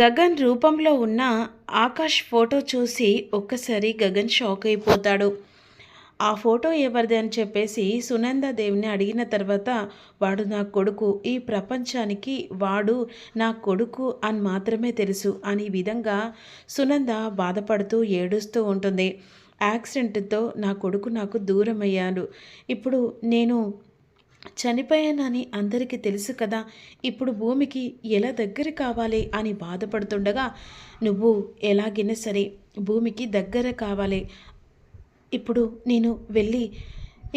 గగన్ రూపంలో ఉన్న ఆకాష్ ఫోటో చూసి ఒక్కసారి గగన్ షాక్ అయిపోతాడు. ఆ ఫోటో ఎవరిది అని చెప్పేసి సునందాదేవిని అడిగిన తర్వాత వాడు నా కొడుకు, ఈ ప్రపంచానికి వాడు నా కొడుకు అని మాత్రమే తెలుసు అనే విధంగా సునంద బాధపడుతూ ఏడుస్తూ ఉంటుంది. యాక్సిడెంట్తో నా కొడుకు నాకు దూరమయ్యాడు. ఇప్పుడు నేను చనిపోయానని అందరికీ తెలుసు కదా, ఇప్పుడు భూమికి ఎలా దగ్గర కావాలి అని బాధపడుతుండగా, నువ్వు ఎలాగైనా సరే భూమికి దగ్గర కావాలి, ఇప్పుడు నేను వెళ్ళి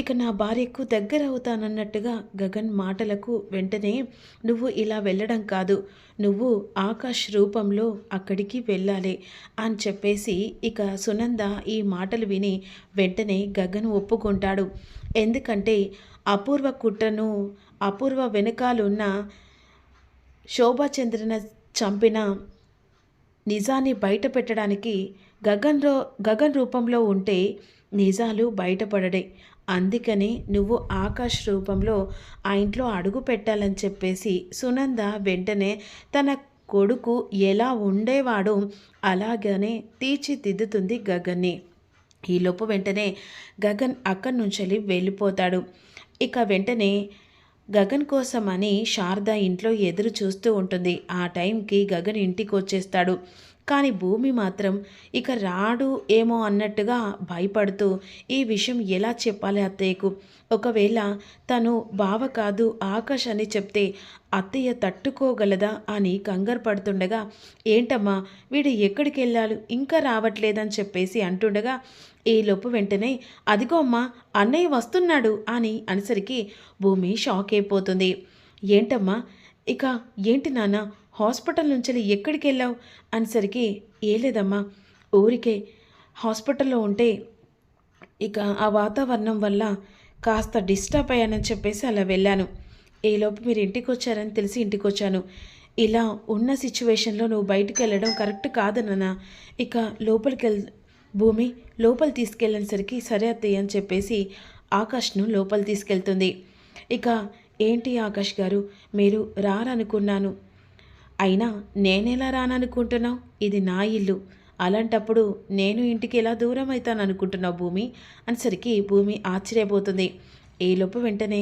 ఇక నా భార్యకు దగ్గర అవుతానన్నట్టుగా గగన్ మాటలకు వెంటనే నువ్వు ఇలా వెళ్ళడం కాదు, నువ్వు ఆకాష్ రూపంలో అక్కడికి వెళ్ళాలి అని చెప్పేసి ఇక సునంద ఈ మాటలు విని వెంటనే గగన్ ఒప్పుకుంటాడు. ఎందుకంటే అపూర్వ కుట్రను, అపూర్వ వెనుకాలున్న శోభాచంద్రన చంపిన నిజాన్ని బయట పెట్టడానికి గగన్ రూపంలో ఉంటే నిజాలు బయటపడడే. అందుకని నువ్వు ఆకాష్ రూపంలో ఆ ఇంట్లో అడుగు పెట్టాలని చెప్పేసి సునంద వెంటనే తన కొడుకు ఎలా ఉండేవాడో అలాగనే తీర్చిదిద్దుతుంది గగన్ని. ఈలోపు వెంటనే గగన్ అక్కడి నుంచి వెళ్ళిపోతాడు. ఇక వెంటనే గగన్ కోసమని శారద ఇంట్లో ఎదురు చూస్తూ ఉంటుంది. ఆ టైంకి గగన్ ఇంటికి వచ్చేస్తాడు. కానీ భూమి మాత్రం ఇక రాడు ఏమో అన్నట్టుగా భయపడుతూ ఈ విషయం ఎలా చెప్పాలి అత్తయ్యకు, ఒకవేళ తను బావ కాదు ఆకాష్ అని చెప్తే అత్తయ్య తట్టుకోగలదా అని కంగారు పడుతుండగా, ఏంటమ్మా వీడు ఎక్కడికి వెళ్ళాడు ఇంకా రావట్లేదని చెప్పేసి అంటుండగా, ఈలోపు వెంటనే అదిగో అమ్మా అన్నయ్య వస్తున్నాడు అని అనేసరికి భూమి షాక్ అయిపోతుంది. ఏంటమ్మా ఇక ఏంటి నాన్న హాస్పిటల్ నుంచి ఎక్కడికి వెళ్ళావు అనేసరికి, ఏ లేదమ్మా ఊరికే హాస్పిటల్లో ఉంటే ఇక ఆ వాతావరణం వల్ల కాస్త డిస్టర్బ్ అయ్యానని చెప్పేసి అలా వెళ్ళాను. ఈలోపు మీరు ఇంటికి వచ్చారని తెలిసి ఇంటికి వచ్చాను. ఇలా ఉన్న సిచ్యువేషన్లో నువ్వు బయటికి వెళ్ళడం కరెక్ట్ కాదు నాన్న, ఇక లోపలికి భూమి లోపలి తీసుకెళ్ళేసరికి సరే అత్తయ్య అని చెప్పేసి ఆకాష్ను లోపలి తీసుకెళ్తుంది. ఇక ఏంటి ఆకాష్ గారు మీరు రారనుకున్నాను, అయినా నేనెలా రాననుకుంటున్నావు, ఇది నా ఇల్లు, అలాంటప్పుడు నేను ఇంటికి ఎలా దూరం అవుతాను అనుకుంటున్నావు భూమి అనేసరికి భూమి ఆశ్చర్యపోతుంది. ఈలోపు వెంటనే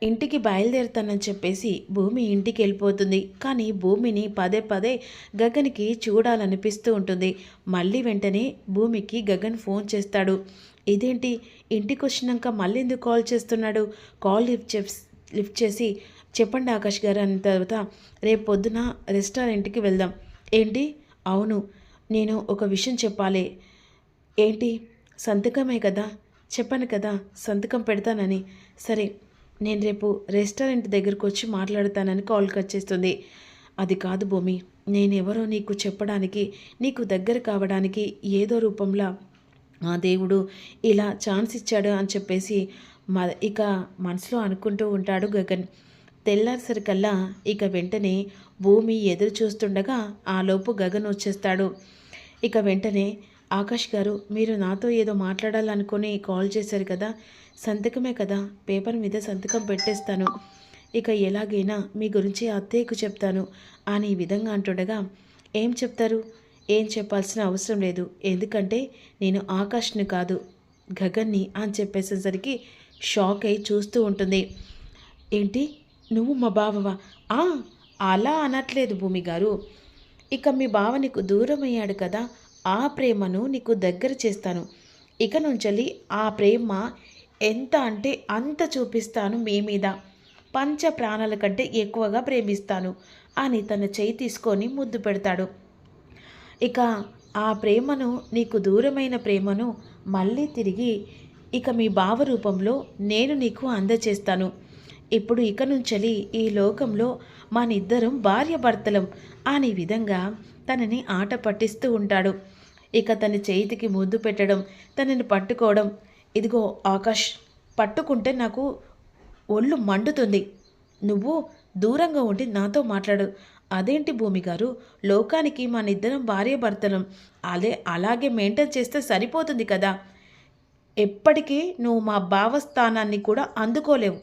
ఇంటికి బయలుదేరుతానని చెప్పేసి భూమి ఇంటికి వెళ్ళిపోతుంది. కానీ భూమిని పదే పదే గగన్కి చూడాలనిపిస్తూ ఉంటుంది. మళ్ళీ వెంటనే భూమికి గగన్ ఫోన్ చేస్తాడు. ఇదేంటి ఇంటికి వచ్చినాక మళ్ళీ ఎందుకు కాల్ చేస్తున్నాడు, కాల్ లిఫ్ట్ చేసి చెప్పండి ఆకాష్ గారు అన్న తర్వాత, రేపు పొద్దున రెస్టారెంట్కి వెళ్దాం. ఏంటి, అవును నేను ఒక విషయం చెప్పాలి. ఏంటి, సంతకమే కదా, చెప్పాను కదా సంతకం పెడతానని, సరే నేను రేపు రెస్టారెంట్ దగ్గరకు వచ్చి మాట్లాడతానని కాల్ కట్ చేస్తుంది. అది కాదు భూమి, నేనెవరో నీకు చెప్పడానికి, నీకు దగ్గర కావడానికి ఏదో రూపంలో ఆ దేవుడు ఇలా ఛాన్స్ ఇచ్చాడు అని చెప్పేసి ఇక మనసులో అనుకుంటూ ఉంటాడు గగన్. తెల్లారిసరికల్లా ఇక వెంటనే భూమి ఎదురు చూస్తుండగా ఆలోపు గగన్ వచ్చేస్తాడు. ఇక వెంటనే ఆకాష్ గారు మీరు నాతో ఏదో మాట్లాడాలనుకొని కాల్ చేశారు కదా, సంతకమే కదా, పేపర్ మీద సంతకం పెట్టేస్తాను, ఇక ఎలాగైనా మీ గురించి అత్తయ్యకు చెప్తాను అని ఈ విధంగా అంటుండగా, ఏం చెప్తారు, ఏం చెప్పాల్సిన అవసరం లేదు, ఎందుకంటే నేను ఆకాష్ని కాదు గగన్ని అని చెప్పేసేసరికి షాక్ అయి చూస్తూ ఉంటుంది. ఏంటి, నువ్వు మా బావవా? అలా అనట్లేదు భూమి గారు, ఇక మీ బావ నీకు దూరం అయ్యాడు కదా, ఆ ప్రేమను నీకు దగ్గర చేస్తాను, ఇక నుంచి ఆ ప్రేమ ఎంత అంటే అంత చూపిస్తాను మీ మీద, పంచ ప్రాణాల కంటే ఎక్కువగా ప్రేమిస్తాను అని తన చేయి తీసుకొని ముద్దు పెడతాడు. ఇక ఆ ప్రేమను, నీకు దూరమైన ప్రేమను మళ్ళీ తిరిగి ఇక మీ బావ రూపంలో నేను నీకు అందచేస్తాను. ఇప్పుడు ఇక నుంచి ఈ లోకంలో మనిద్దరం భార్యాభర్తలం అనే విధంగా తనని ఆట పట్టిస్తూ ఉంటాడు. ఇక తన చేతికి ముద్దు పెట్టడం, తనని పట్టుకోవడం, ఇదిగో ఆకాష్ పట్టుకుంటే నాకు ఒళ్ళు మండుతుంది, నువ్వు దూరంగా ఉండి నాతో మాట్లాడు. అదేంటి భూమి గారు, లోకానికి మనిద్దరం భార్యాభర్తలం, అలాగే మెయింటైన్ చేస్తే సరిపోతుంది కదా, ఎప్పటికీ నువ్వు మా భావస్థానాన్ని కూడా అందుకోలేవు,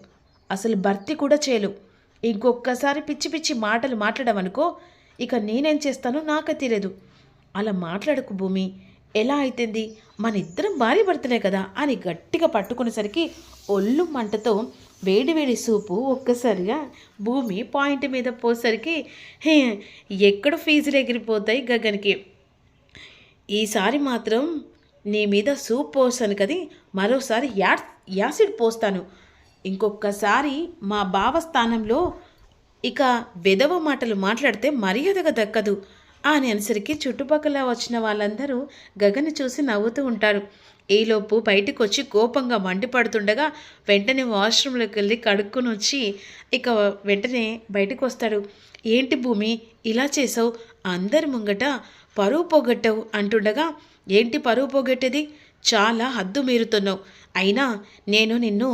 అసలు భర్తీ కూడా చేయలేవు, ఇంకొక్కసారి పిచ్చి పిచ్చి మాటలు మాట్లాడమనుకో ఇక నేనేం చేస్తానో నాకే తెలియదు. అలా మాట్లాడకు భూమి. ఎలా అయితేంది? మన ఇద్దరం భార్యాభర్తలే కదా అని గట్టిగా పట్టుకునేసరికి ఒళ్ళు మంటతో వేడి వేడి సూపు ఒక్కసారిగా భూమి పాయింట్ మీద పోసరికి హే, ఎక్కడ ఫీజులు ఎగిరిపోతాయి గగన్‌కి. ఈసారి మాత్రం నీ మీద సూప్ పోసాను కది, మరోసారి యాసిడ్ పోస్తాను. ఇంకొక్కసారి మా బావ స్థానంలో ఇక వెధవ మాటలు మాట్లాడితే మర్యాదగా దక్కదు అని అనేసరికి చుట్టుపక్కల వచ్చిన వాళ్ళందరూ గగన్ని చూసి నవ్వుతూ ఉంటారు. ఈలోపు బయటకు వచ్చి కోపంగా మండిపడుతుండగా వెంటనే వాష్రూమ్లోకి వెళ్ళి కడుక్కొని వచ్చి ఇక వెంటనే బయటకు వస్తాడు. ఏంటి భూమి ఇలా చేసావు? అందరి ముంగట పరువు పోగొట్టావు అంటుండగా, ఏంటి పరువు పోగొట్టేది? చాలా హద్దు మీరుతున్నావు. అయినా నేను నిన్ను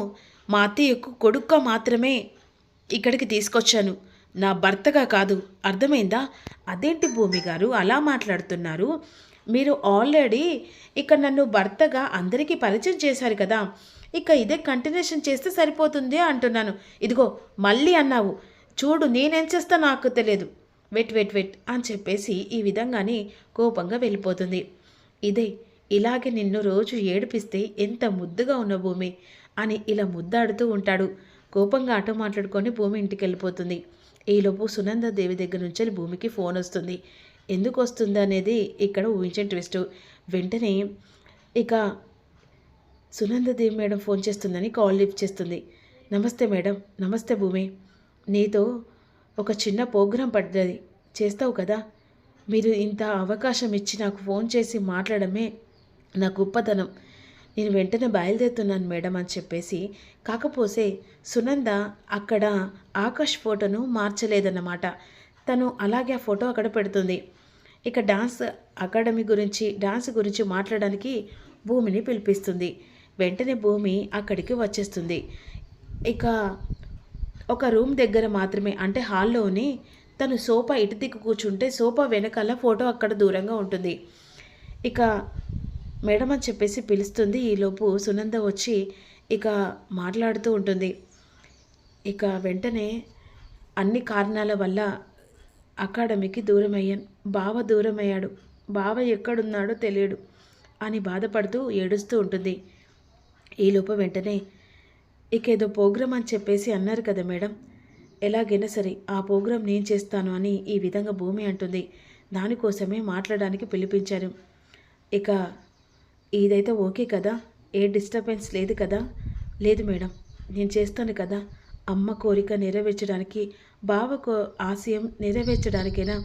మా అత్తయ్యకు కొడుక్గా మాత్రమే ఇక్కడికి తీసుకొచ్చాను, నా భర్తగా కాదు. అర్థమైందా? అదేంటి భూమి గారు అలా మాట్లాడుతున్నారు? మీరు ఆల్రెడీ ఇక నన్ను భర్తగా అందరికీ పరిచయం చేశారు కదా, ఇక ఇదే కంటిన్యూషన్ చేస్తే సరిపోతుంది అంటున్నాను. ఇదిగో మళ్ళీ అన్నావు చూడు, నేనేం చేస్తా నాకు తెలియదు. వెట్ అని చెప్పేసి ఈ విధంగానే కోపంగా వెళ్ళిపోతుంది. ఇదే ఇలాగే నిన్ను రోజు ఏడిపిస్తే ఎంత ముద్దుగా ఉన్న భూమి అని ఇలా ముద్దాడుతూ ఉంటాడు. కోపంగా ఆటో మాట్లాడుకొని భూమి ఇంటికి వెళ్ళిపోతుంది. ఈలోపు సునందాదేవి దగ్గర నుంచి భూమికి ఫోన్ వస్తుంది. ఎందుకు వస్తుంది అనేది ఇక్కడ ఊహించిన ట్విస్ట్. వెంటనే ఇక సునందాదేవి మేడం ఫోన్ చేస్తుందని కాల్ లిఫ్ట్ చేస్తుంది. నమస్తే మేడం. నమస్తే భూమి. నీతో ఒక చిన్న ప్రోగ్రాం పడ్డది, చేస్తావు కదా? మీరు ఇంత అవకాశం ఇచ్చి నాకు ఫోన్ చేసి మాట్లాడమే నా గొప్పతనం. నేను వెంటనే బయలుదేరుతున్నాను మేడం అని చెప్పేసి, కాకపోతే సునంద అక్కడ ఆకాష్ ఫోటోను మార్చలేదన్నమాట. తను అలాగే ఆ ఫోటో అక్కడ పెడుతుంది. ఇక డాన్స్ గురించి మాట్లాడడానికి భూమిని పిలిపిస్తుంది. వెంటనే భూమి అక్కడికి వచ్చేస్తుంది. ఇక ఒక రూమ్ దగ్గర మాత్రమే, అంటే హాల్లోని తను సోఫా ఇటు దిక్కు కూర్చుంటే సోఫా వెనకాల ఫోటో అక్కడ దూరంగా ఉంటుంది. ఇక మేడం అని చెప్పేసి పిలుస్తుంది. ఈలోపు సునంద వచ్చి ఇక మాట్లాడుతూ ఉంటుంది. ఇక వెంటనే అన్ని కారణాల వల్ల అకాడమీకి దూరమయ్యాను, బావ దూరమయ్యాడు, బావ ఎక్కడున్నాడో తెలియడు అని బాధపడుతూ ఏడుస్తూ ఉంటుంది. ఈలోపు వెంటనే ఇక ఏదో ప్రోగ్రాం అని చెప్పేసి అన్నారు కదా మేడం, ఎలాగైనా సరే ఆ ప్రోగ్రాం నేను చేస్తాను అని ఈ విధంగా భూమి అంటుంది. దానికోసమే మాట్లాడడానికి పిలిపించాను. ఇక ఇదైతే ఓకే కదా? ఏ డిస్టర్బెన్స్ లేదు కదా? లేదు మేడం, నేను చేస్తాను కదా. అమ్మ కోరిక నెరవేర్చడానికి, బావ ఆశయం నెరవేర్చడానికైనా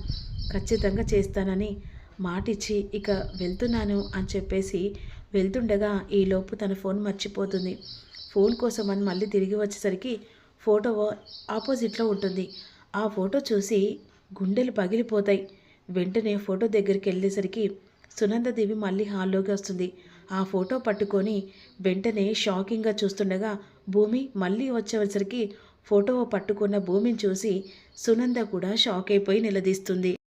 ఖచ్చితంగా చేస్తానని మాటిచ్చి ఇక వెళ్తున్నాను అని చెప్పేసి వెళ్తుండగా ఈలోపు తన ఫోన్ మర్చిపోతుంది. ఫోన్ కోసం అని మళ్ళీ తిరిగి వచ్చేసరికి ఫోటో ఆపోజిట్లో ఉంటుంది. ఆ ఫోటో చూసి గుండెలు పగిలిపోతాయి. వెంటనే ఫోటో దగ్గరికి వెళ్ళేసరికి సునందాదేవి మళ్ళీ హాల్లోకి వస్తుంది. ఆ ఫోటో పట్టుకొని వెంటనే షాకింగ్గా చూస్తుండగా భూమి మళ్ళీ వచ్చేసరికి ఫోటో పట్టుకున్న భూమిని చూసి సునంద కూడా షాక్ అయిపోయి నిలదీస్తుంది.